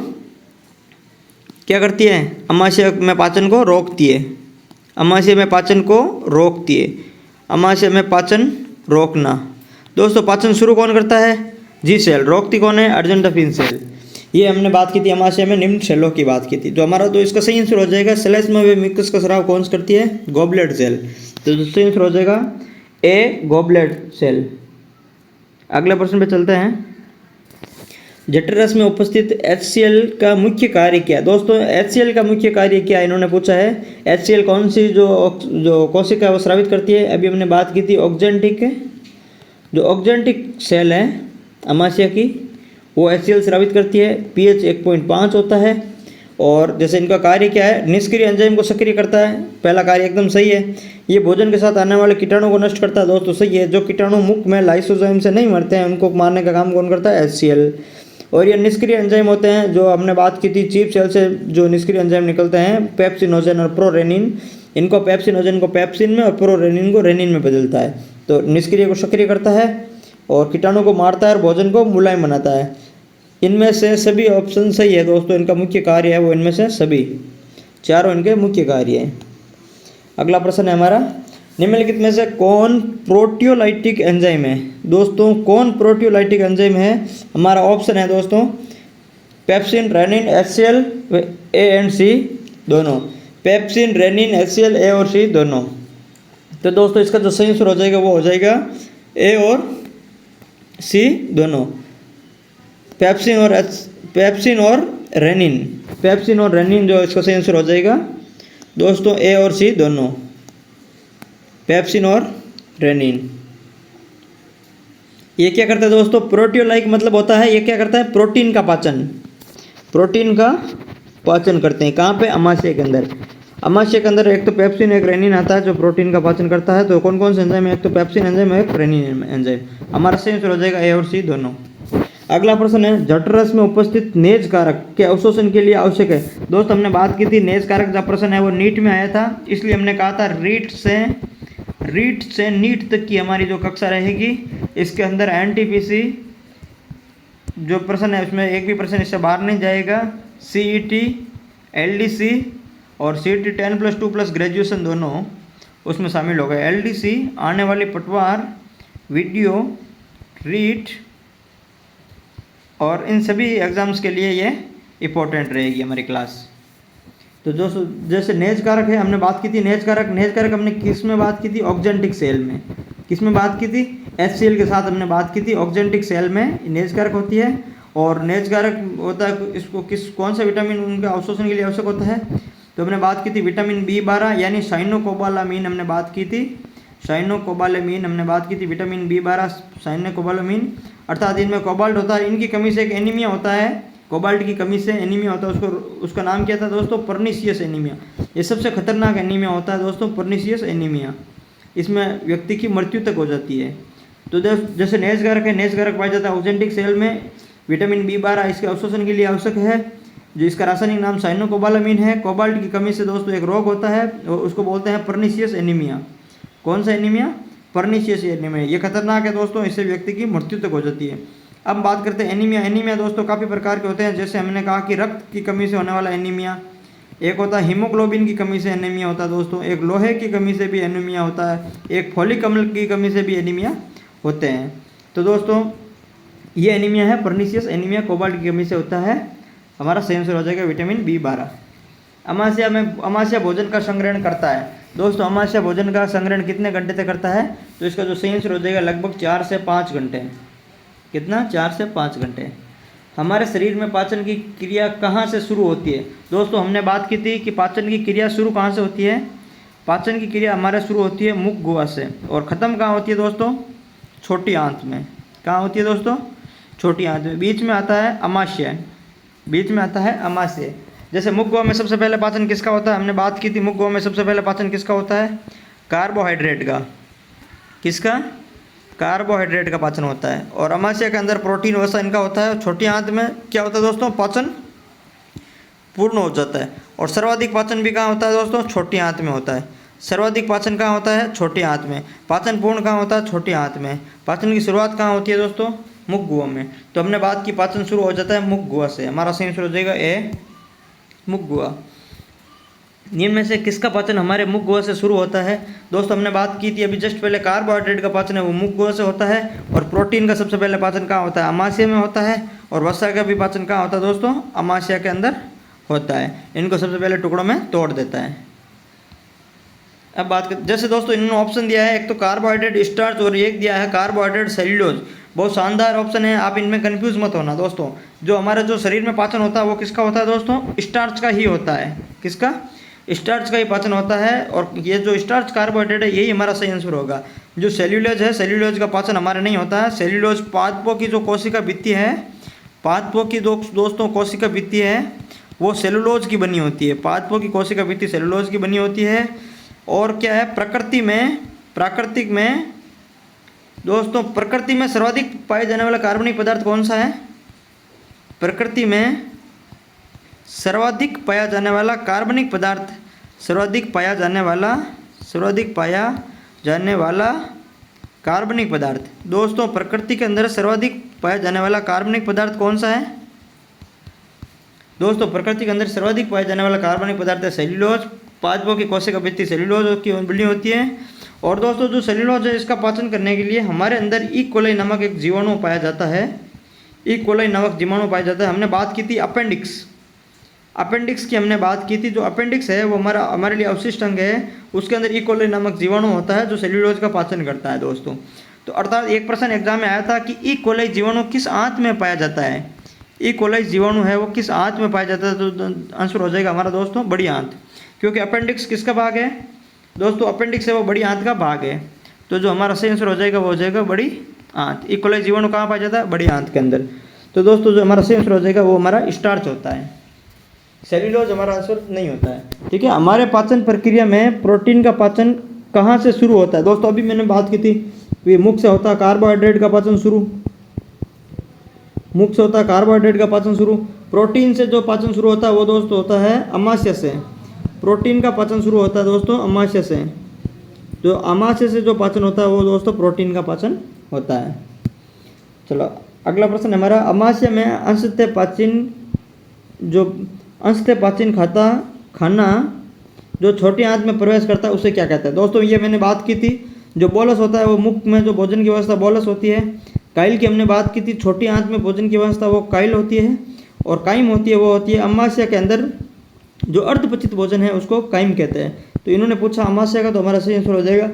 क्या करती है? अमाशय में पाचन को रोकती है। अमाशय में पाचन को रोकती है। अमाशय में पाचन रोकना। दोस्तों पाचन शुरू कौन करता है? G cell. रोकती कौन है? Argentaffin cell. ये हमने बात की थी अमाशय में निम्न सेलों की बात की थी। तो हमारा तो इसका सही आंसर हो जाएगा सेलेस्मा व म्यूकस का स्राव कौन करती है? Goblet cell. तो सही आंसर हो जाएगा A गॉबलेट सेल। अगले प्रश्न पे चलते हैं। जठरस में उपस्थित HCl का मुख्य कार्य क्या है? दोस्तों HCl का मुख्य कार्य क्या है इन्होंने पूछा है। HCl कौन सी जो कोशिका है वो स्रावित करती है? अभी हमने बात की थी ऑक्जेंटिक, जो ऑक्जेंटिक सेल है अमाशय की वो HCl स्रावित करती है। pH 1.5 होता है। और जैसे इनका कार्य क्या है? निष्क्रिय एंजाइम को सक्रिय करता है। पहला कार्य एकदम सही है। ये भोजन के साथ आने वाले कीटाणु को नष्ट करता है। दोस्तों सही है। जो कीटाणु मुख में लाइसोजाइम से नहीं मरते हैं उनको मारने का काम कौन करता है? HCl। और ये निष्क्रिय एंजाइम होते हैं जो हमने बात की थी चीफ सेल से जो निष्क्रिय एंजाइम निकलते हैं पेप्सिनोजेन और प्रोरेनिन। इनको पेप्सिनोजेन को पेप्सिन में और प्रोरेनिन को रेनिन में बदलता है। तो निष्क्रिय को सक्रिय करता है और कीटाणु को मारता है और भोजन को मुलायम बनाता है। इनमें से सभी ऑप्शन सही है दोस्तों। इनका मुख्य कार्य है वो इनमें से सभी चारों इनके मुख्य कार्य हैं। अगला प्रश्न है हमारा, निम्नलिखित में से कौन प्रोटियोलाइटिक एंजाइम है? दोस्तों कौन प्रोटियोलाइटिक एंजाइम है? हमारा ऑप्शन है दोस्तों pepsin, rennin, HCl, A and C दोनों। पेप्सिन, रेनिन, HCl, A और C दोनों। तो दोस्तों इसका जो सही आंसर हो जाएगा वो हो जाएगा A और C दोनों। पेप्सिन और रेनिन जो इसका सही आंसर हो जाएगा दोस्तों A और C दोनों। पेप्सिन और रेनिन। ये क्या करता है दोस्तों? प्रोटियोलाइक मतलब होता है ये क्या करता है? प्रोटीन का पाचन करते हैं। कहाँ पे? अमाशय के अंदर। अमाशय के अंदर एक तो पेप्सिन एक रेनिन आता है जो प्रोटीन का पाचन करता है। तो कौन कौन से एंजाइम है? एक तो पेप्सिन एंजाइम है, एक रेनिन एंजाइम। हमारा सही आंसर हो जाएगा A और C दोनों। अगला प्रश्न है, जठरस में उपस्थित नेज कारक के अवशोषण के लिए आवश्यक है। दोस्त हमने बात की थी नेज कारक का प्रश्न है वो नीट में आया था, इसलिए हमने कहा था रीट से नीट तक की हमारी जो कक्षा रहेगी इसके अंदर एनटीपीसी जो प्रश्न है उसमें एक भी प्रश्न इससे बाहर नहीं जाएगा। सीईटी, एलडीसी और सीईटी 10+2+ ग्रेजुएशन दोनों उसमें शामिल हो गए। एलडीसी आने वाली पटवार, वीडियो, रीट और इन सभी एग्ज़ाम्स के लिए ये इम्पोर्टेंट रहेगी हमारी क्लास। तो दोस्तों जैसे नेज कारक है हमने बात की थी, नेज कारक हमने किस में बात की थी? ऑक्जेंटिक सेल में। किस में बात की थी? HCl के साथ हमने बात की थी। ऑक्जेंटिक सेल में नेज कारक होती है और नेज कारक होता है इसको कौन सा विटामिन उनका अवशोषण के लिए आवश्यक होता है? तो हमने बात की थी विटामिन B12 यानी साइनोकोबालामीन हमने बात की थी। साइनोकोबालामीन हमने बात की थी, विटामिन B12 साइनोकोबालामीन, अर्थात इनमें कोबाल्ट होता है। इनकी कमी से एक एनीमिया होता है, कोबाल्ट की कमी से एनीमिया होता है, उसका नाम क्या था दोस्तों? Pernicious anaemia. ये सबसे खतरनाक एनीमिया होता है दोस्तों, पर्नीशियस एनीमिया। इसमें व्यक्ति की मृत्यु तक हो जाती है। तो जैसे नेज कारक है, नेज कारक पाया जाता है ऑक्जेंटिक सेल में। विटामिन B12 इसके अवशोषण के लिए आवश्यक है, जो इसका रासायनिक नाम साइनोकोबालामीन है। कोबाल्ट की कमी से दोस्तों एक रोग होता है और उसको बोलते हैं पर्नीशियस एनीमिया। कौन सा एनीमिया? Pernicious anaemia. ये खतरनाक है दोस्तों, इससे व्यक्ति की मृत्यु तक हो जाती है। अब बात करते हैं एनीमिया। एनीमिया दोस्तों काफ़ी प्रकार के होते हैं, जैसे हमने कहा कि रक्त की कमी से होने वाला एनीमिया, एक होता है हीमोग्लोबिन की कमी से एनीमिया होता है दोस्तों, एक लोहे की कमी से भी एनीमिया होता है, एक फोलिक अम्ल की कमी से भी एनीमिया होते हैं। तो दोस्तों ये एनीमिया है पर्नीशियस एनीमिया, कोबाल्ट की कमी से होता है। हमारा सही आंसर हो जाएगा विटामिन B12। अमाशय भोजन का संग्रहण करता है। दोस्तों अमाशय भोजन का संग्रहण कितने घंटे तक करता है? तो इसका जो सही आंसर हो जाएगा लगभग 4 से 5 घंटे। कितना? 4 से 5 घंटे। हमारे शरीर में पाचन की क्रिया कहाँ से शुरू होती है? दोस्तों हमने बात की थी कि पाचन की क्रिया शुरू कहाँ से होती है? पाचन की क्रिया हमारे शुरू होती है मुख गुहा से और ख़त्म कहाँ होती है दोस्तों? छोटी आंत में। कहाँ होती है दोस्तों? छोटी आंत में। बीच में आता है अमाशय, बीच में आता है अमाशय। जैसे मुख गुहा में सबसे पहले पाचन किसका होता है? हमने बात की थी मुख गुहा में सबसे पहले पाचन किसका होता है? कार्बोहाइड्रेट का। किसका? कार्बोहाइड्रेट का पाचन होता है। और अमाशय के अंदर प्रोटीन वसा इनका होता है। छोटी आंत में क्या होता है दोस्तों? पाचन पूर्ण हो जाता है। और सर्वाधिक पाचन भी कहाँ होता है दोस्तों? छोटी आंत में होता है। सर्वाधिक पाचन कहाँ होता है? छोटी आंत में। पाचन पूर्ण कहाँ होता है? छोटी आंत में। पाचन की शुरुआत कहाँ होती है दोस्तों? मुख गुहा में। तो हमने बात की पाचन शुरू हो जाता है मुख गुहा से। हमारा सही आंसर हो जाएगा ए, मुख गुहा। निम्न में से किसका पाचन हमारे मुख गुहा से शुरू होता है? दोस्तों हमने बात की थी अभी जस्ट पहले, कार्बोहाइड्रेट का पाचन है वो मुख गुहा से होता है। और प्रोटीन का सबसे पहले पाचन कहाँ होता है? अमाशय में होता है। और वसा का भी पाचन कहाँ होता है दोस्तों? अमाशय के अंदर होता है। इनको सबसे पहले टुकड़ों में तोड़ देता है। अब बात कर, जैसे दोस्तों इन्होंने ऑप्शन दिया है, एक तो कार्बोहाइड्रेट स्टार्च और एक दिया है कार्बोहाइड्रेट सेल्यूलोज। बहुत शानदार ऑप्शन है, आप इनमें कंफ्यूज मत होना दोस्तों। जो हमारा जो शरीर में पाचन होता है वो किसका होता है दोस्तों? स्टार्च का ही होता है। किसका? स्टार्च का ही पाचन होता है। और ये जो स्टार्च कार्बोहाइड्रेट है यही हमारा सही आंसर होगा। जो सेल्यूलोज है, सेल्यूलोज का पाचन हमारे नहीं होता है। सेल्यूलोज पादपों की जो कोशिका भित्ति है, पादपों की दोस्तों कोशिका भित्ति है वो सेलुलोज की बनी होती है। पादपों की कोशिका भित्ति सेलुलोज की बनी होती है। और क्या है प्राकृतिक में दोस्तों, प्रकृति में सर्वाधिक पाए जाने वाला कार्बनिक पदार्थ कौन सा है? प्रकृति में सर्वाधिक पाया जाने वाला कार्बनिक पदार्थ, सर्वाधिक पाया जाने वाला कार्बनिक पदार्थ। दोस्तों प्रकृति के अंदर सर्वाधिक पाया जाने वाला कार्बनिक पदार्थ कौन सा है? दोस्तों प्रकृति के अंदर सर्वाधिक पाया जाने वाला कार्बनिक पदार्थ है सेल्यूलोज। पादपों की कोशिका भित्ति सेल्यूलोज की बनी होती है। और दोस्तों जो सेल्यूलोज है इसका पाचन करने के लिए हमारे अंदर ई कोलाई नामक एक जीवाणु पाया जाता है। ई कोलाई नामक जीवाणु पाया जाता है। हमने बात की थी अपेंडिक्स की हमने बात की थी। जो अपेंडिक्स है वो हमारे लिए अवशिष्ट अंग है, उसके अंदर ई कोलाई नामक जीवाणु होता है जो सेल्यूलोज का पाचन करता है दोस्तों। तो अर्थात एक प्रश्न एग्जाम में आया था कि ई कोलाई जीवाणु किस आंत में पाया जाता है? ई कोलाई जीवाणु है वो किस आंत में पाया जाता है? तो आंसर हो जाएगा हमारा दोस्तों बड़ी आंत, क्योंकि अपेंडिक्स किसका भाग है दोस्तों? अपेंडिक्स है वो बड़ी आंत का भाग है। तो जो हमारा सही आंसर हो जाएगा वो हो जाएगा बड़ी आंत। ई कोलाई जीवाणु कहाँ पाया जाता है? बड़ी आंत के अंदर। तो दोस्तों जो हमारा सही आंसर हो जाएगा वो हमारा स्टार्च होता है, सेल्यूलोज हमारा आंसर नहीं होता है। ठीक है। हमारे पाचन प्रक्रिया में प्रोटीन का पाचन कहाँ से शुरू होता है? दोस्तों अभी मैंने बात की थी ये मुख से होता है कार्बोहाइड्रेट का पाचन शुरू। मुख से होता है कार्बोहाइड्रेट का पाचन शुरू। प्रोटीन से जो पाचन शुरू होता है वो दोस्तों होता है अमाशय से। प्रोटीन का पाचन शुरू होता है दोस्तों अमाशय से। जो अमाशय से जो पाचन होता है वो दोस्तों प्रोटीन का पाचन होता है। चलो अगला प्रश्न हमारा, अमाशय में अंशतः पाचन जो अंशतः पाचन खाना जो छोटी आंत में प्रवेश करता है उसे क्या कहते हैं। दोस्तों ये मैंने बात की थी, जो बोलस होता है वो मुख में जो भोजन की व्यवस्था बोलस होती है। काइल की हमने बात की थी, छोटी आंत में भोजन की व्यवस्था वो काइल होती है। और काइम होती है वो होती है अमाशय के अंदर जो अर्धपचित भोजन है उसको काइम कहते हैं। तो इन्होंने पूछा अमाशय का, तो हमारा सही आंसर हो जाएगा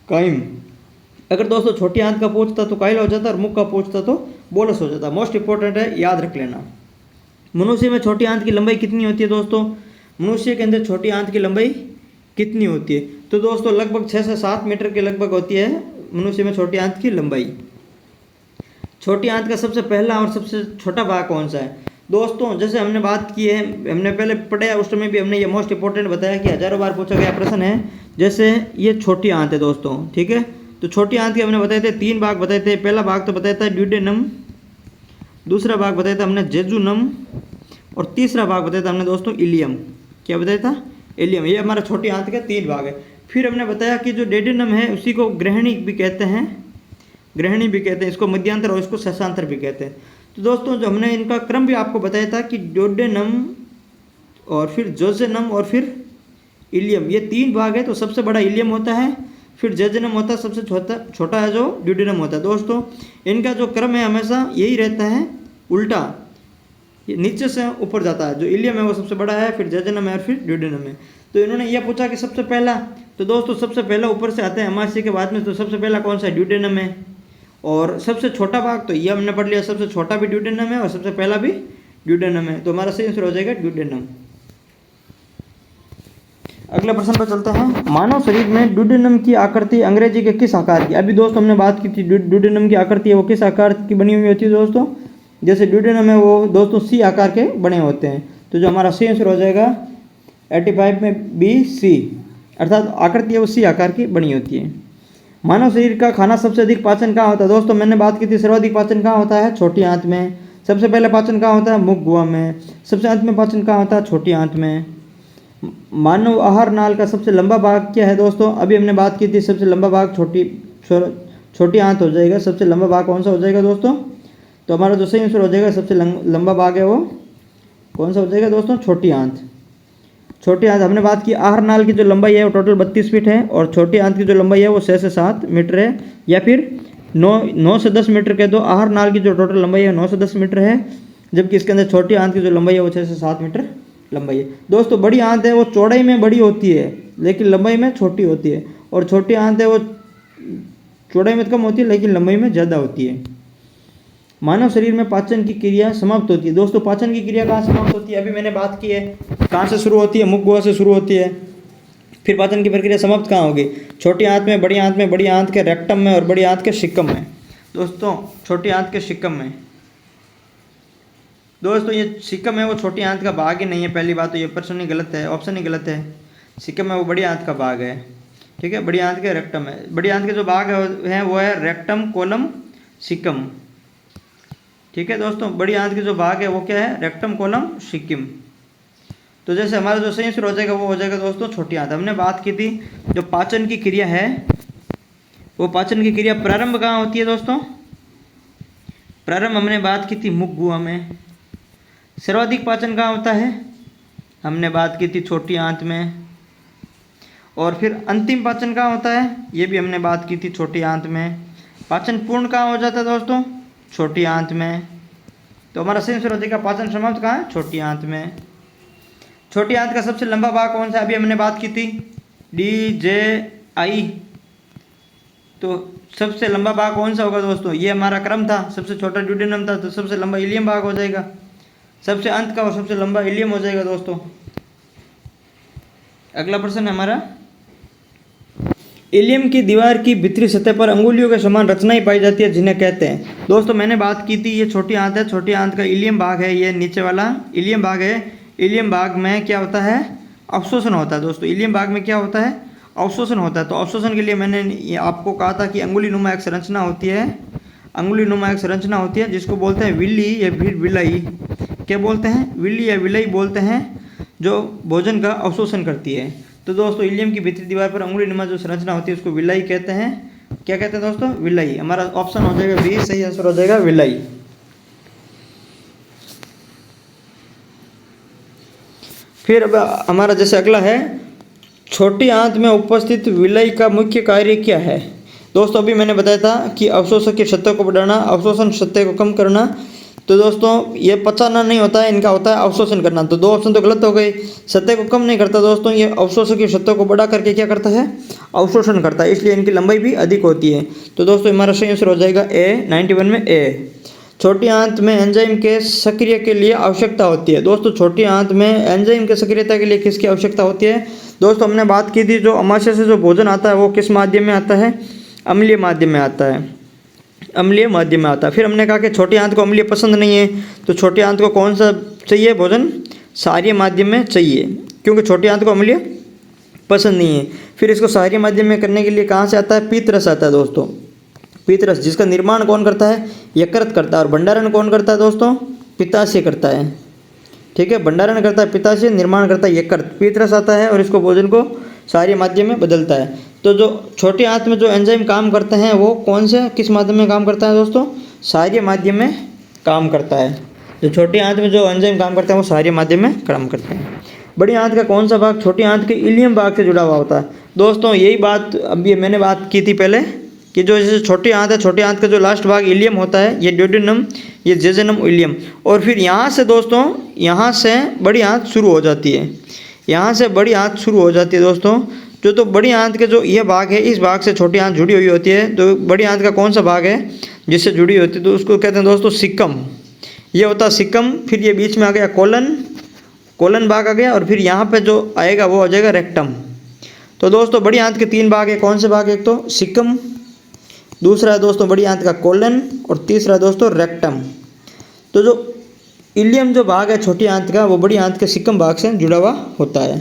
काइम। अगर दोस्तों छोटी आंत का पूछता तो काइल हो जाता, और मुख का पूछता तो बोलस हो जाता। मोस्ट इंपॉर्टेंट है, याद रख लेना। मनुष्य में छोटी आंत की लंबाई कितनी होती है दोस्तों? मनुष्य के अंदर छोटी आंत की लंबाई कितनी होती है? तो दोस्तों लगभग 6 से 7 मीटर के लगभग होती है मनुष्य में छोटी आंत की लंबाई। छोटी आंत का सबसे पहला और सबसे छोटा भाग कौन सा है? दोस्तों जैसे हमने बात की है, हमने पहले पढ़ा उस समय भी हमने ये मोस्ट इंपॉर्टेंट बताया कि हजारों बार पूछा गया प्रश्न है। जैसे ये छोटी आंत है दोस्तों, ठीक है। तो छोटी आंत के हमने बताए थे 3 भाग बताए थे। पहला भाग तो बताया था ड्यूडेनम, दूसरा भाग बताया था हमने जेजुनम, और तीसरा भाग बताया था हमने दोस्तों इलियम। क्या बताया था? इलियम। ये हमारा छोटी आंत के 3 भाग है। फिर हमने बताया कि जो डेडेनम है उसी को ग्रहणी भी कहते हैं, ग्रहणी भी कहते हैं, इसको मध्यांतर और इसको शशांतर भी कहते हैं। तो दोस्तों जो हमने इनका क्रम भी आपको बताया था कि ड्यूडेनम और फिर जोजेनम और फिर इलियम, ये 3 भाग है। तो सबसे बड़ा इलियम होता है, फिर जेजेनम होता है, सबसे छोटा है जो ड्यूडेनम होता है। दोस्तों इनका जो क्रम है हमेशा यही रहता है, उल्टा, ये नीचे से ऊपर जाता है। जो इलियम है वो सबसे बड़ा है, फिर जेजेनम है और फिर ड्यूडेनम है। तो इन्होंने यह पूछा कि सबसे पहला, तो दोस्तों सबसे पहला ऊपर से आते हैं अमाशय के बाद में। तो सबसे पहला कौन सा है? ड्यूडेनम है। और सबसे छोटा भाग तो ये हमने पढ़ लिया, सबसे छोटा भी ड्यूडेनम है और सबसे पहला भी ड्यूडेनम है। तो हमारा सही आंसर हो जाएगा ड्यूडेनम। अगले प्रश्न पर चलते हैं। मानव शरीर में ड्यूडेनम की आकृति अंग्रेजी के किस आकार की? अभी दोस्तों हमने बात की थी ड्यूडेनम की आकृति है वो किस आकार की बनी हुई होती है दोस्तों? जैसे ड्यूडेनम है वो दोस्तों सी आकार के बने होते हैं। तो जो हमारा सही आंसर हो जाएगा 85 में बी सी, अर्थात आकृति है वो सी आकार की बनी होती है। मानव शरीर का खाना सबसे अधिक पाचन कहाँ होता है? दोस्तों मैंने बात की थी सर्वाधिक पाचन कहाँ होता है? छोटी आंत में। सबसे पहले पाचन कहाँ होता है? मुख गुहा में। सबसे अंत में पाचन कहाँ होता है? छोटी आंत में। मानव आहार नाल का सबसे लंबा भाग क्या है दोस्तों? अभी हमने बात की थी सबसे लंबा भाग छोटी आंत हो जाएगा। सबसे लंबा भाग कौन सा हो जाएगा दोस्तों? तो हमारा जो सही आंसर हो जाएगा सबसे लंबा भाग है वो कौन सा हो जाएगा दोस्तों? छोटी आंत। छोटी आंत हमने बात की, आहार नाल की जो लंबाई है वो टोटल 32 फीट है, और छोटी आंत की जो लंबाई है वो 6 से 7 मीटर है, या फिर 9 से 10 मीटर कह दो। आहार नाल की जो टोटल लंबाई है 9 से 10 मीटर है, जबकि इसके अंदर छोटी आंत की जो लंबाई है वो 6 से 7 मीटर लंबाई है। दोस्तों बड़ी आंत है वो चौड़ाई में बड़ी होती है लेकिन लंबाई में छोटी होती है, और छोटी आंत है वो चौड़ाई में कम होती है लेकिन लंबाई में ज़्यादा होती है। मानव शरीर में पाचन की क्रिया समाप्त होती है। दोस्तों पाचन की क्रिया कहाँ समाप्त होती है? अभी मैंने बात की है, कहाँ से शुरू होती है? मुख गुहा से शुरू होती है। फिर पाचन की प्रक्रिया समाप्त कहाँ होगी? छोटी आंत में, बड़ी आंत में, बड़ी आंत के रेक्टम में और बड़ी आंत के शिक्कम में। दोस्तों छोटी आंत के शिक्कम में। दोस्तों ये शिक्कम है वो छोटी आंत का भाग ही नहीं है। पहली बात तो ये प्रश्न ही गलत है, ऑप्शन ही गलत है। शिक्कम है वो बड़ी आंत का भाग है, ठीक है। बड़ी आंत के रेक्टम है। बड़ी आंत के जो भाग है वो है रेक्टम, कोलम, शिक्कम, ठीक है दोस्तों। बड़ी आंत के जो भाग है वो क्या है? रेक्टम, कोलम, शिक्किम। तो जैसे हमारा जो सही आंसर हो जाएगा वो हो जाएगा दोस्तों छोटी आंत। हमने बात की थी जो पाचन की क्रिया है वो पाचन की क्रिया प्रारंभ कहाँ होती है दोस्तों? प्रारंभ हमने बात की थी मुख गुहा में। सर्वाधिक पाचन कहाँ होता है? हमने बात की थी छोटी आंत में। और फिर अंतिम पाचन कहाँ होता है? ये भी हमने बात की थी छोटी आंत में। पाचन पूर्ण कहाँ हो जाता है दोस्तों? छोटी आंत में। तो हमारा सही आंसर हो जाएगा पाचन समाप्त कहाँ है? छोटी आंत में। छोटी आंत का सबसे लंबा भाग कौन सा? अभी हमने बात की थी डी जे आई। तो सबसे लंबा भाग कौन सा होगा दोस्तों? ये हमारा क्रम था। सबसे छोटा ड्यूडेनम था, तो सबसे लंबा इलियम भाग हो जाएगा। सबसे अंत का और सबसे लंबा इलियम हो जाएगा दोस्तों। अगला प्रश्न है हमारा, इलियम की दीवार की भीतरी सतह पर अंगुलियों के समान रचनाएं पाई जाती है जिन्हें कहते हैं। दोस्तों मैंने बात की थी ये छोटी आंत है। छोटी आंत का इलियम भाग है, ये नीचे वाला इलियम भाग है। इलियम भाग में क्या होता है? अवशोषण होता है दोस्तों। इलियम भाग में क्या होता है? अवशोषण होता है। तो अवशोषण के लिए मैंने आपको कहा था कि अंगुली नुमा एक संरचना होती है। अंगुली नुमा एक संरचना होती है जिसको बोलते हैं विल्ली या फिर विलाई। क्या बोलते हैं? विल्ली या विलाई बोलते हैं, जो भोजन का अवशोषण करती है। तो दोस्तों इलियम की भीतरी दीवार पर अंगुली नुमा जो संरचना होती है उसको विलाई कहते हैं। क्या कहते हैं दोस्तों? विलाई। हमारा ऑप्शन हो जाएगा बी, सही आंसर हो जाएगा विलाई। फिर अब हमारा जैसे अगला है, छोटी आंत में उपस्थित विलाई का मुख्य कार्य क्या है? दोस्तों अभी मैंने बताया था कि अवशोषक की सतह को बढ़ाना, अवशोषण सतह को कम करना। तो दोस्तों ये पचाना नहीं होता है, इनका होता है अवशोषण करना। तो 2 ऑप्शन तो गलत हो गए। सतह को कम नहीं करता दोस्तों, ये अवशोषक की सतह को बढ़ा करके क्या करता है? अवशोषण करता है, इसलिए इनकी लंबाई भी अधिक होती है। तो दोस्तों हमारा सही आंसर हो जाएगा ए, 91 में ए। छोटी आंत में एंजाइम के सक्रिय के लिए आवश्यकता होती है। दोस्तों छोटी आंत में एंजाइम के सक्रियता के लिए किसकी आवश्यकता होती है? दोस्तों हमने बात की थी, जो अमाशय से जो भोजन आता है वो किस माध्यम में आता है? अम्लीय माध्यम में आता है, अम्लीय माध्यम में आता है। फिर हमने कहा कि छोटी आंत को अम्लीय पसंद नहीं है, तो छोटी आंत को कौन सा चाहिए भोजन? क्षारीय माध्यम में चाहिए, क्योंकि छोटी आंत को अम्लीय पसंद नहीं है। फिर इसको क्षारीय माध्यम में करने के लिए कहाँ से आता है? पीतरस आता है दोस्तों, पीतरस, जिसका निर्माण कौन करता है? यकृत करता है। और भंडारण कौन करता है दोस्तों? पित्ताशय करता है। ठीक है, भंडारण करता है पित्ताशय, निर्माण करता है यकृत। पीतरस आता है और इसको भोजन को क्षारीय माध्यम में बदलता है। तो जो छोटी आंत में जो एंजाइम काम करते हैं वो कौन से किस माध्यम में काम करता है दोस्तों? क्षारीय माध्यम में काम करता है। जो छोटी आंत में जो एंजाइम काम करते हैं वो क्षारीय माध्यम में काम करते हैं। बड़ी आंत का कौन सा भाग छोटी आंत के इलियम भाग से जुड़ा हुआ होता है? दोस्तों यही बात अभी मैंने बात की थी पहले कि जो जैसे छोटी आंत है, छोटी आंत का जो लास्ट भाग इलियम होता है, ये ड्यूडेनम, ये जेजेनम इलियम। और फिर यहाँ से दोस्तों, यहाँ से बड़ी आंत शुरू हो जाती है, यहाँ से बड़ी आंत शुरू हो जाती है दोस्तों। तो बड़ी आंत के जो यह भाग है, इस भाग से छोटी आंत जुड़ी हुई होती है। तो बड़ी आंत का कौन सा भाग है जिससे जुड़ी होती है? तो उसको कहते हैं दोस्तों सिक्कम। ये होता है सिक्कम। फिर ये बीच में आ गया कोलन, कोलन भाग आ गया, और फिर यहाँ पे जो आएगा वो हो जाएगा रेक्टम। तो दोस्तों बड़ी आंत के 3 भाग है। कौन से भाग? एक तो सिक्कम, दूसरा है दोस्तों बड़ी आंत का कोलन, और तीसरा है दोस्तों रेक्टम। तो जो इलियम जो भाग है छोटी आंत का, वो बड़ी आंत के सिक्कम भाग से जुड़ा हुआ होता है।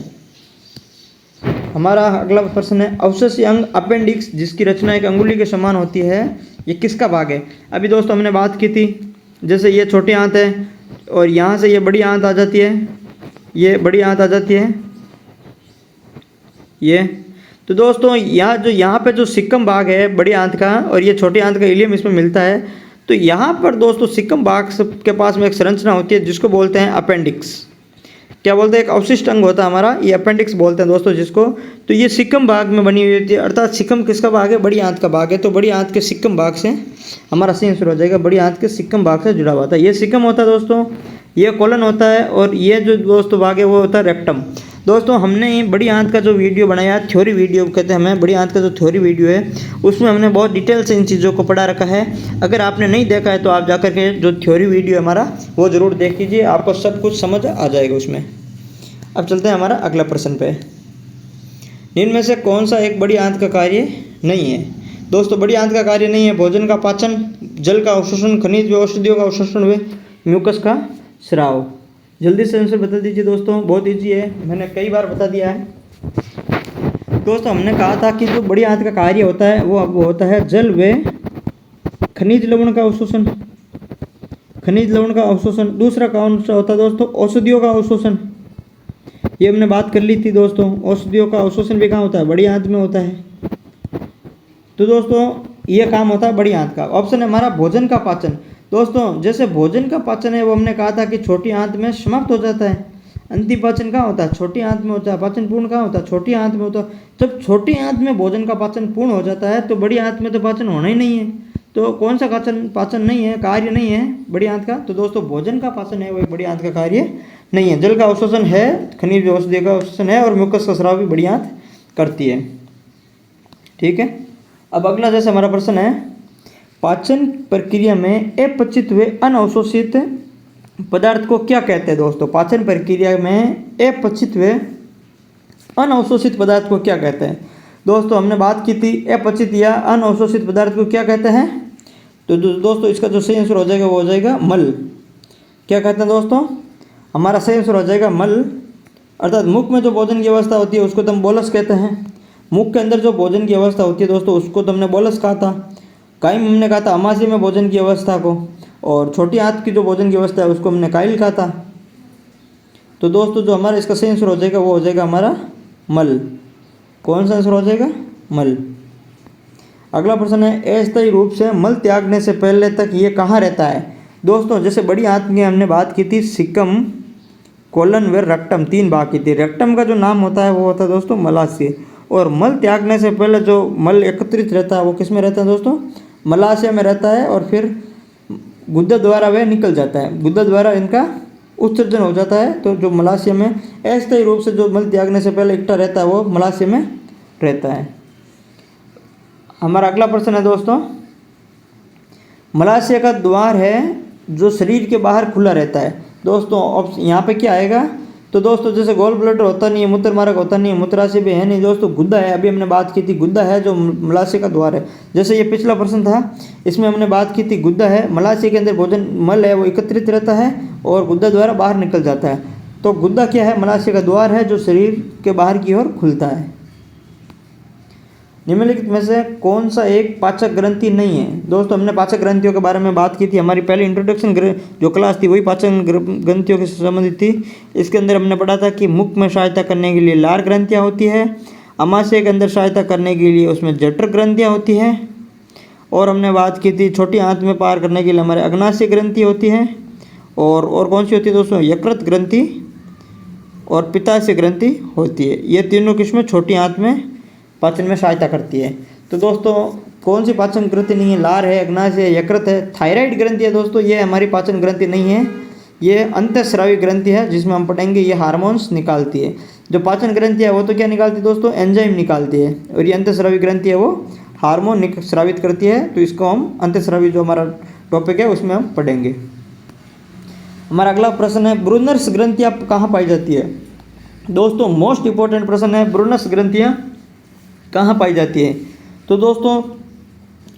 हमारा अगला प्रश्न है, अवशेषीय अंग अपेंडिक्स जिसकी रचना एक अंगुली के समान होती है, ये किसका भाग है? अभी दोस्तों हमने बात की थी, जैसे ये छोटी आंत है और यहाँ से ये बड़ी आंत आ जाती है, ये बड़ी आंत आ जाती है ये। तो दोस्तों यहाँ पे जो सिक्कम भाग है बड़ी आंत का और ये छोटी आंत का इलियम इसमें मिलता है। तो यहाँ पर दोस्तों सिक्कम भाग के पास में एक संरचना होती है जिसको बोलते हैं अपेंडिक्स। क्या बोलते हैं? एक अवशिष्ट अंग होता है हमारा, ये अपेंडिक्स बोलते हैं दोस्तों जिसको। तो ये सिक्कम भाग में बनी हुई होती है, अर्थात सिक्कम किसका भाग है? बड़ी आंत का भाग है। तो बड़ी आंत के सिक्कम भाग से हमारा सही आंसर हो जाएगा, बड़ी आंत के सिक्कम भाग से जुड़ा हुआ था। ये सिक्कम होता है दोस्तों, ये कोलन होता है, और ये जो दोस्तों भाग है वो होता है रेक्टम। दोस्तों हमने बड़ी आंत का जो वीडियो बनाया, थ्योरी वीडियो कहते हैं हमें, बड़ी आंत का जो थ्योरी वीडियो है उसमें हमने बहुत डिटेल से इन चीज़ों को पढ़ा रखा है। अगर आपने नहीं देखा है तो आप जाकर के जो थ्योरी वीडियो है हमारा वो ज़रूर देख लीजिए, आपको सब कुछ समझ आ जाएगा उसमें। अब चलते हैं हमारा अगला प्रश्न पे। निम्न में से कौन सा एक बड़ी आंत का कार्य नहीं है? दोस्तों बड़ी आंत का कार्य नहीं है भोजन का पाचन, जल का अवशोषण, खनिज व औषधियों का अवशोषण व म्यूकस का स्राव। जल्दी से आंसर बता दीजिए दोस्तों, बहुत ईजी है, मैंने कई बार बता दिया है। दोस्तों हमने कहा था कि जो बड़ी आंत का कार्य होता है वो होता है जल व खनिज लवण का अवशोषण, खनिज लवण का अवशोषण। दूसरा कौन सा होता है दोस्तों? औषधियों का अवशोषण। ये हमने बात कर ली थी दोस्तों, औषधियों का अवशोषण भी कहाँ होता है? बड़ी आंत में होता है। तो दोस्तों ये काम होता है बड़ी आंत का। ऑप्शन है हमारा भोजन का पाचन। दोस्तों जैसे भोजन का पाचन है वो हमने कहा था कि छोटी आंत में समाप्त हो जाता है, अंतिम पाचन कहाँ होता है? छोटी आंत में होता है। पाचन पूर्ण कहाँ होता है? छोटी आंत में होता है। जब छोटी आंत में भोजन का पाचन पूर्ण हो जाता है तो बड़ी आंत में तो पाचन होना ही नहीं है। तो कौन सा पाचन नहीं है, कार्य नहीं है बड़ी आंत का? तो दोस्तों भोजन का पाचन है वो एक बड़ी आंत का कार्य नहीं है। जल का अवशोषण है, खनिज औषधि का अवशोषण है, और म्यूकस का स्राव भी बड़ी आंत करती है। ठीक है, अब अगला जैसे हमारा प्रश्न है, पाचन प्रक्रिया में अपचित व अनअवशोषित पदार्थ को क्या कहते हैं? दोस्तों पाचन प्रक्रिया में अपचित व अनअवशोषित पदार्थ को क्या कहते हैं? दोस्तों हमने बात की थी अपचित या अनअवशोषित पदार्थ को क्या कहते हैं? तो दोस्तों इसका जो सही आंसर हो जाएगा वो हो जाएगा मल। क्या कहते हैं दोस्तों? हमारा सही आंसर हो जाएगा मल। अर्थात मुख में जो भोजन की अवस्था होती है उसको तो हम बोलस कहते हैं। मुख के अंदर जो भोजन की अवस्था होती है दोस्तों उसको तो हमने बोलस कहा था। काइम हमने कहा था अमाशय में भोजन की अवस्था को, और छोटी आंत की जो भोजन की अवस्था है उसको हमने काइल कहा था। तो दोस्तों जो हमारा इसका सही आंसर हो जाएगा वो हो जाएगा हमारा मल। कौन सा आंसर हो जाएगा? मल। अगला प्रश्न है अस्थायी रूप से मल त्यागने से पहले तक ये कहाँ रहता है? दोस्तों जैसे बड़ी आंत की हमने बात की थी सिकम, कोलन व रेक्टम, 3 भाग की थी। रेक्टम का जो नाम होता है वो होता है दोस्तों मलाशय, और मल त्यागने से पहले जो मल एकत्रित रहता है वो किस में रहता है दोस्तों? मलाशय में रहता है, और फिर गुद्दा द्वारा वह निकल जाता है, गुद्दा द्वारा इनका उत्सर्जन हो जाता है। तो जो मलाशय में अस्थायी रूप से जो मल त्यागने से पहले इकट्ठा रहता है वो मलाशय में रहता है। हमारा अगला प्रश्न है दोस्तों, मलाशय का द्वार है जो शरीर के बाहर खुला रहता है। दोस्तों यहाँ पे क्या आएगा? तो दोस्तों जैसे गोल ब्लैडर होता नहीं है, मूत्र मार्ग होता नहीं है, मूत्राशय भी है नहीं दोस्तों, गुद्दा है। अभी हमने बात की थी गुद्दा है जो मलाशय का द्वार है। जैसे ये पिछला प्रश्न था इसमें हमने बात की थी गुद्दा है, मलाशय के अंदर भोजन मल है वो एकत्रित रहता है और गुद्दा द्वारा बाहर निकल जाता है। तो गुद्दा क्या है? मलाशय का द्वार है जो शरीर के बाहर की ओर खुलता है। निम्नलिखित में से कौन सा एक पाचक ग्रंथि नहीं है? दोस्तों हमने पाचक ग्रंथियों के बारे में बात की थी, हमारी पहली इंट्रोडक्शन जो क्लास थी वही पाचक ग्रंथियों के संबंधित थी। इसके अंदर हमने पढ़ा था कि मुख में सहायता करने के लिए लार ग्रंथियाँ होती है, अमाशय के अंदर सहायता करने के लिए उसमें जठर ग्रंथियाँ होती है, और हमने बात की थी छोटी आंत में पार करने के लिए हमारे अग्नाशय ग्रंथि होती है, और कौन सी होती है दोस्तों? यकृत ग्रंथि और पित्ताशय ग्रंथि होती है। ये तीनों किस्में छोटी आंत में पाचन में सहायता करती है। तो दोस्तों कौन सी पाचन ग्रंथि नहीं है? लार है, अग्नाशय है, यकृत है, थायराइड ग्रंथि है। दोस्तों ये हमारी पाचन ग्रंथि नहीं है, ये अंतःस्रावी ग्रंथि है जिसमें हम पढ़ेंगे ये हार्मोन्स निकालती है। जो पाचन ग्रंथि है वो तो क्या निकालती है दोस्तों? एंजाइम निकालती है, और ये अंतःस्रावी ग्रंथि है वो हार्मोन स्रावित करती है। तो इसको हम अंतःस्रावी जो हमारा टॉपिक है उसमें हम पढ़ेंगे। हमारा अगला प्रश्न है ब्रूनर्स ग्रंथियाँ कहाँ पाई जाती है? दोस्तों मोस्ट इंपॉर्टेंट प्रश्न है, ब्रूनर्स ग्रंथियाँ कहाँ पाई जाती है? तो दोस्तों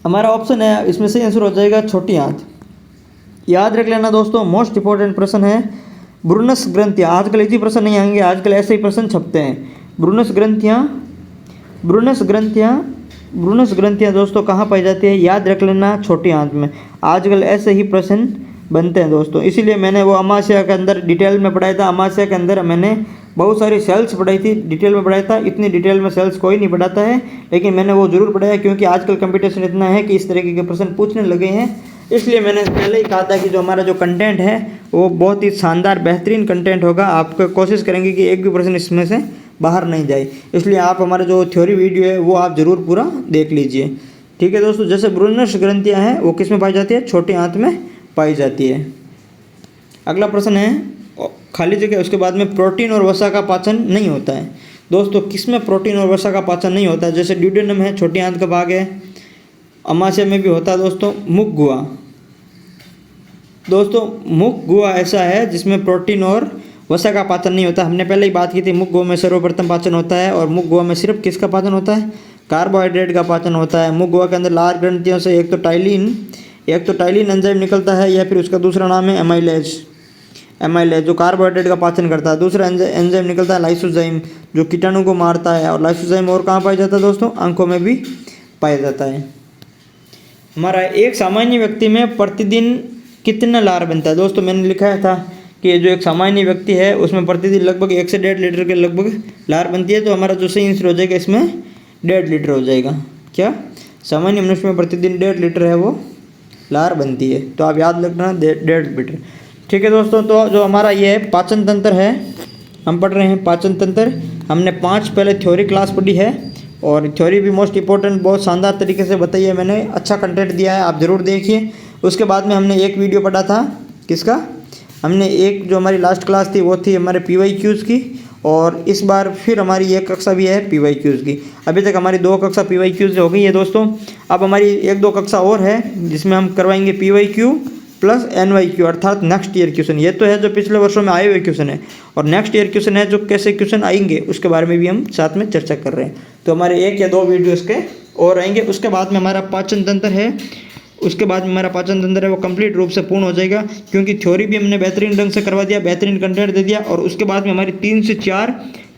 हमारा ऑप्शन है इसमें से आंसर हो जाएगा छोटी आंत। याद रख लेना दोस्तों, मोस्ट इंपॉर्टेंट प्रश्न है ब्रूनस ग्रंथियाँ। आजकल इसी प्रश्न नहीं आएंगे, आजकल ऐसे ही प्रश्न छपते हैं। ब्रूनस ग्रंथियाँ दोस्तों कहाँ पाई जाती है? याद रख लेना छोटी आंत में। आजकल ऐसे ही प्रश्न बनते हैं दोस्तों, इसीलिए मैंने वो अमाशय के अंदर डिटेल में पढ़ाया था। अमाशय के अंदर मैंने बहुत सारी सेल्स पढ़ाई थी, डिटेल में पढ़ाया था। इतनी डिटेल में सेल्स कोई नहीं पढ़ाता है, लेकिन मैंने वो जरूर पढ़ाया क्योंकि आजकल कंपटीशन इतना है कि इस तरीके के प्रश्न पूछने लगे हैं। इसलिए मैंने पहले ही कहा था कि जो हमारा जो कंटेंट है वो बहुत ही शानदार बेहतरीन कंटेंट होगा। आप कोशिश करेंगे कि एक भी प्रश्न इसमें से बाहर नहीं जाए, इसलिए आप हमारा जो थ्योरी वीडियो है वो आप ज़रूर पूरा देख लीजिए। ठीक है दोस्तों, जैसे ब्रूनर्स ग्रंथियाँ हैं वो किस में पाई जाती है? छोटी आंत में पाई जाती है। अगला प्रश्न है खाली जगह, उसके बाद में प्रोटीन और वसा का पाचन नहीं होता है। दोस्तों किसमें प्रोटीन और वसा का पाचन नहीं होता है? जैसे ड्यूडेनम है, छोटी आंत का भाग है, अमाशय में भी होता है दोस्तों। मुख गुहा, दोस्तों मुख गुहा ऐसा है जिसमें प्रोटीन और वसा का पाचन नहीं होता। हमने पहले ही बात की थी, मुख गुहा में सर्वप्रथम पाचन होता है, और मुख गुहा में सिर्फ किसका पाचन होता है? कार्बोहाइड्रेट का पाचन होता है। मुख गुहा के अंदर लार ग्रंथियों से एक तो टाइलिन एंजाइम निकलता है, या फिर उसका दूसरा नाम है एमाइलेज जो कार्बोहाइड्रेट का पाचन करता है। दूसरा एंजाइम निकलता है लाइसोजाइम जो कीटाणु को मारता है, और लाइसोजाइम और कहाँ पाया जाता है दोस्तों? आंखों में भी पाया जाता है। हमारा एक सामान्य व्यक्ति में प्रतिदिन कितना लार बनता है? दोस्तों मैंने लिखा था कि जो एक सामान्य व्यक्ति है उसमें प्रतिदिन लगभग 1 से 1.5 लीटर के लगभग लार बनती है। तो हमारा जो सही आंसर हो जाएगा इसमें 1.5 लीटर हो जाएगा। क्या सामान्य मनुष्य में प्रतिदिन 1.5 लीटर है वो लार बनती है? तो आप याद रखना 1.5 लीटर। ठीक है दोस्तों, तो जो हमारा ये पाचन तंत्र है हम पढ़ रहे हैं पाचन तंत्र। हमने 5 पहले थ्योरी क्लास पढ़ी है, और थ्योरी भी मोस्ट इंपॉर्टेंट बहुत शानदार तरीके से बताई है मैंने, अच्छा कंटेंट दिया है, आप ज़रूर देखिए। उसके बाद में हमने एक वीडियो पढ़ा था किसका? हमने एक जो हमारी लास्ट क्लास थी वो थी हमारे PYQs की, और इस बार फिर हमारी एक कक्षा भी है PYQs की। अभी तक हमारी 2 कक्षा PYQs हो गई है दोस्तों। अब हमारी 1-2 कक्षा और है जिसमें हम करवाएंगे PYQ प्लस NYQ अर्थात नेक्स्ट ईयर क्वेश्चन। ये तो है जो पिछले वर्षों में आए हुए क्वेश्चन है, और नेक्स्ट ईयर क्वेश्चन है जो कैसे क्वेश्चन आएंगे उसके बारे में भी हम साथ में चर्चा कर रहे हैं। तो हमारे 1 या 2 वीडियो इसके और आएंगे। उसके बाद में हमारा पाचन तंत्र है, वो कंप्लीट रूप से पूर्ण हो जाएगा, क्योंकि थ्योरी भी हमने बेहतरीन ढंग से करवा दिया, बेहतरीन कंटेंट दे दिया, और उसके बाद में हमारी 3 से 4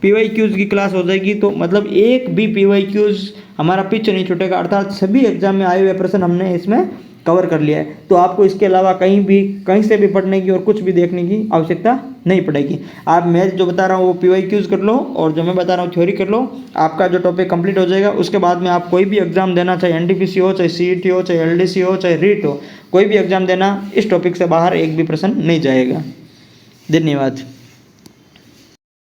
PYQs की क्लास हो जाएगी, तो मतलब एक भी PYQs हमारा पीछे नहीं छूटेगा, अर्थात सभी एग्जाम में आए हुए प्रश्न हमने इसमें कवर कर लिया है। तो आपको इसके अलावा कहीं से भी पढ़ने की और कुछ भी देखने की आवश्यकता नहीं पड़ेगी। आप मैं जो बता रहा हूँ वो PYQs कर लो और जो मैं बता रहा हूँ थ्योरी कर लो, आपका जो टॉपिक कंप्लीट हो जाएगा। उसके बाद में आप कोई भी एग्जाम देना, चाहे NTPC हो, चाहे CET हो, चाहे LDC हो, चाहे REET हो, कोई भी एग्जाम देना, इस टॉपिक से बाहर एक भी प्रश्न नहीं जाएगा। धन्यवाद।